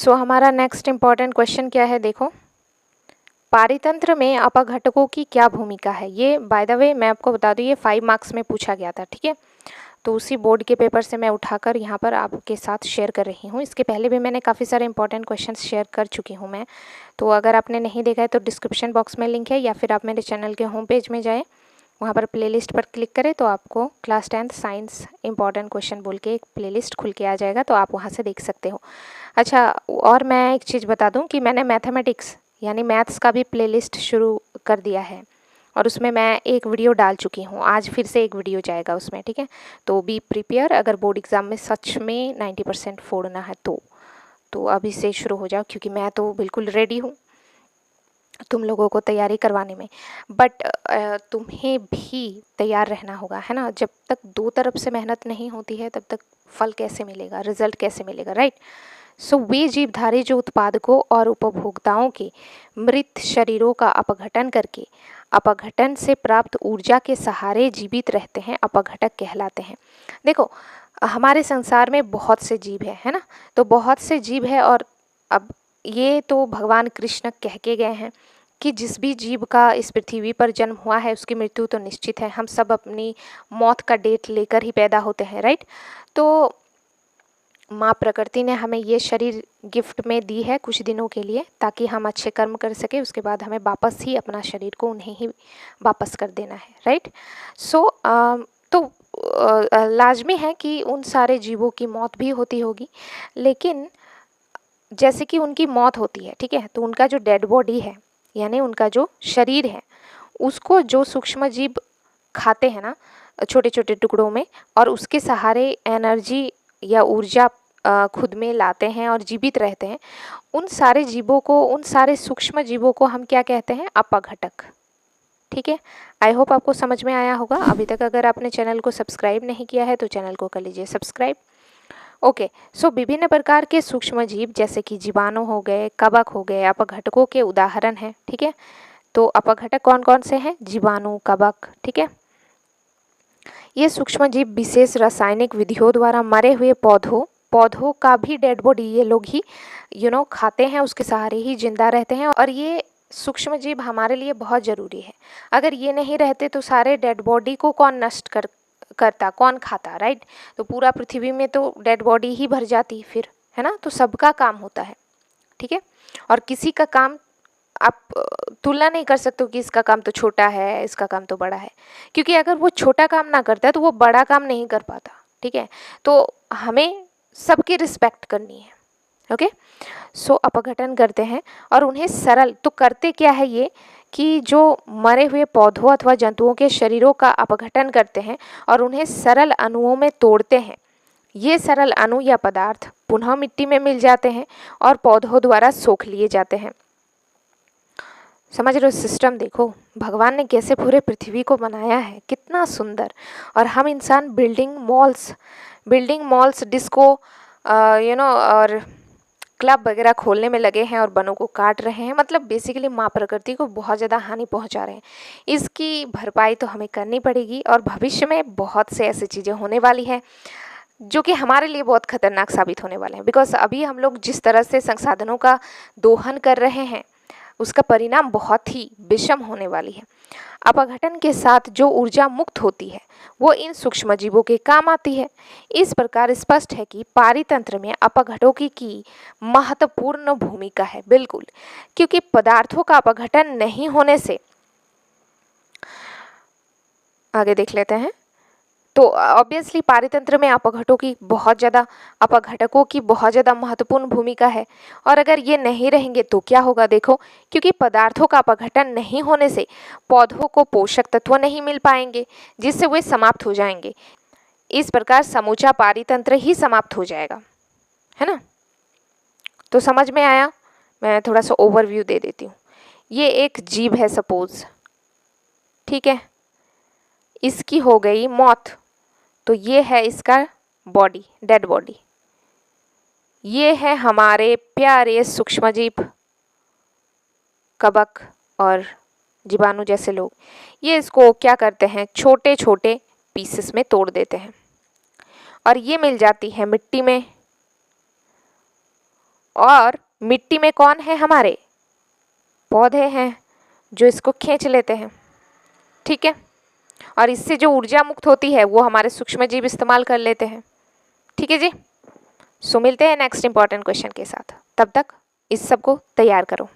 सो हमारा next important question क्या है, देखो, पारितंत्र में अपघटकों की क्या भूमिका है। ये बाय द वे मैं आपको बता दूं, ये 5 मार्क्स में पूछा गया था, ठीक है। तो उसी बोर्ड के पेपर से मैं उठाकर यहाँ पर आपके साथ शेयर कर रही हूँ। इसके पहले भी मैंने काफ़ी सारे इंपॉर्टेंट क्वेश्चन शेयर कर चुकी हूँ मैं। तो अगर आपने नहीं देखा है तो डिस्क्रिप्शन बॉक्स में लिंक है, या फिर आप मेरे चैनल के होम पेज में जाएँ, वहाँ पर प्लेलिस्ट पर क्लिक करें तो आपको class 10th science important question बोल के एक प्लेलिस्ट खुल के आ जाएगा, तो आप वहाँ से देख सकते हो। अच्छा, और मैं एक चीज़ बता दूँ कि मैंने मैथमेटिक्स यानी मैथ्स का भी प्लेलिस्ट शुरू कर दिया है, और उसमें मैं एक वीडियो डाल चुकी हूँ। आज फिर से एक वीडियो जाएगा उसमें, ठीक है। तो बी प्रिपेयर, अगर बोर्ड एग्ज़ाम में सच में 90% फोड़ना है तो अभी से शुरू हो जाओ, क्योंकि मैं तो बिल्कुल रेडी हूँ तुम लोगों को तैयारी करवाने में। बट तुम्हें भी तैयार रहना होगा, है ना। जब तक दो तरफ से मेहनत नहीं होती है तब तक फल कैसे मिलेगा, रिजल्ट कैसे मिलेगा, राइट। सो वे जीवधारी जो उत्पादकों और उपभोक्ताओं के मृत शरीरों का अपघटन करके अपघटन से प्राप्त ऊर्जा के सहारे जीवित रहते हैं, अपघटक कहलाते हैं। देखो, हमारे संसार में बहुत से जीव है ना। तो बहुत से जीव है, और अब ये तो भगवान कृष्ण कह के गए हैं कि जिस भी जीव का इस पृथ्वी पर जन्म हुआ है उसकी मृत्यु तो निश्चित है। हम सब अपनी मौत का डेट लेकर ही पैदा होते हैं, राइट। तो माँ प्रकृति ने हमें ये शरीर गिफ्ट में दी है कुछ दिनों के लिए, ताकि हम अच्छे कर्म कर सके, उसके बाद हमें वापस ही अपना शरीर को उन्हें ही वापस कर देना है, राइट। सो तो लाजमी है कि उन सारे जीवों की मौत भी होती होगी, लेकिन जैसे कि उनकी मौत होती है, ठीक है, तो उनका जो डेड बॉडी है यानी उनका जो शरीर है उसको जो सूक्ष्म जीव खाते हैं ना छोटे छोटे टुकड़ों में, और उसके सहारे एनर्जी या ऊर्जा खुद में लाते हैं और जीवित रहते हैं, उन सारे जीवों को, उन सारे सूक्ष्म जीवों को हम क्या कहते हैं, अपघटक, ठीक है। आई होप आपको समझ में आया होगा। अभी तक अगर आपने चैनल को सब्सक्राइब नहीं किया है तो चैनल को कर लीजिए सब्सक्राइब। ओके, सो विभिन्न प्रकार के सूक्ष्म जीव जैसे कि जीवाणु हो गए, कवक हो गए, अपघटकों के उदाहरण हैं, ठीक है। तो अपघटक कौन कौन से हैं, जीवाणु, कवक, ठीक है। ये सूक्ष्म जीव विशेष रासायनिक विधियों द्वारा मरे हुए पौधों का भी डेड बॉडी ये लोग ही खाते हैं, उसके सहारे ही जिंदा रहते हैं। और ये सूक्ष्म जीव हमारे लिए बहुत ज़रूरी है। अगर ये नहीं रहते तो सारे डेड बॉडी को कौन नष्ट करता, कौन खाता, राइट। तो पूरा पृथ्वी में तो डेड बॉडी ही भर जाती फिर, है ना। तो सबका काम होता है, ठीक है। और किसी का काम आप तुलना नहीं कर सकते हो कि इसका काम तो छोटा है, इसका काम तो बड़ा है, क्योंकि अगर वो छोटा काम ना करता है तो वो बड़ा काम नहीं कर पाता, ठीक है। तो हमें सबकी रिस्पेक्ट करनी है, ओके। सो अपघटन करते हैं और उन्हें सरल, तो करते क्या है ये कि जो मरे हुए पौधों अथवा जंतुओं के शरीरों का अपघटन करते हैं और उन्हें सरल अणुओं में तोड़ते हैं। ये सरल अणु या पदार्थ पुनः मिट्टी में मिल जाते हैं और पौधों द्वारा सोख लिए जाते हैं। समझ रहे हो सिस्टम, देखो भगवान ने कैसे पूरे पृथ्वी को बनाया है, कितना सुंदर। और हम इंसान बिल्डिंग मॉल्स डिस्को और क्लब वगैरह खोलने में लगे हैं और वनों को काट रहे हैं। मतलब बेसिकली माँ प्रकृति को बहुत ज़्यादा हानि पहुँचा रहे हैं। इसकी भरपाई तो हमें करनी पड़ेगी, और भविष्य में बहुत से ऐसी चीज़ें होने वाली हैं जो कि हमारे लिए बहुत खतरनाक साबित होने वाले हैं। बिकॉज अभी हम लोग जिस तरह से संसाधनों का दोहन कर रहे हैं उसका परिणाम बहुत ही विषम होने वाली है। अपघटन के साथ जो ऊर्जा मुक्त होती है वो इन सूक्ष्म जीवों के काम आती है। इस प्रकार स्पष्ट है कि पारितंत्र में अपघटों की महत्वपूर्ण भूमिका है, बिल्कुल, क्योंकि पदार्थों का अपघटन नहीं होने से, आगे देख लेते हैं, तो ऑब्वियसली पारितंत्र में अपघटकों की बहुत ज़्यादा महत्वपूर्ण भूमिका है। और अगर ये नहीं रहेंगे तो क्या होगा, देखो, क्योंकि पदार्थों का अपघटन नहीं होने से पौधों को पोषक तत्व नहीं मिल पाएंगे, जिससे वे समाप्त हो जाएंगे। इस प्रकार समूचा पारितंत्र ही समाप्त हो जाएगा, है ना। तो समझ में आया। मैं थोड़ा सा ओवरव्यू दे देती हूँ। ये एक जीव है सपोज, ठीक है, इसकी हो गई मौत, तो ये है इसका बॉडी, डेड बॉडी। ये है हमारे प्यारे सूक्ष्मजीव, कवक और जीवाणु जैसे लोग। ये इसको क्या करते हैं, छोटे छोटे पीसेस में तोड़ देते हैं और ये मिल जाती है मिट्टी में, और मिट्टी में कौन है हमारे? पौधे हैं जो इसको खींच लेते हैं, ठीक है। और इससे जो ऊर्जा मुक्त होती है वो हमारे सूक्ष्म जीव इस्तेमाल कर लेते हैं, ठीक है जी। सो मिलते हैं नेक्स्ट इंपॉर्टेंट क्वेश्चन के साथ, तब तक इस सब को तैयार करो।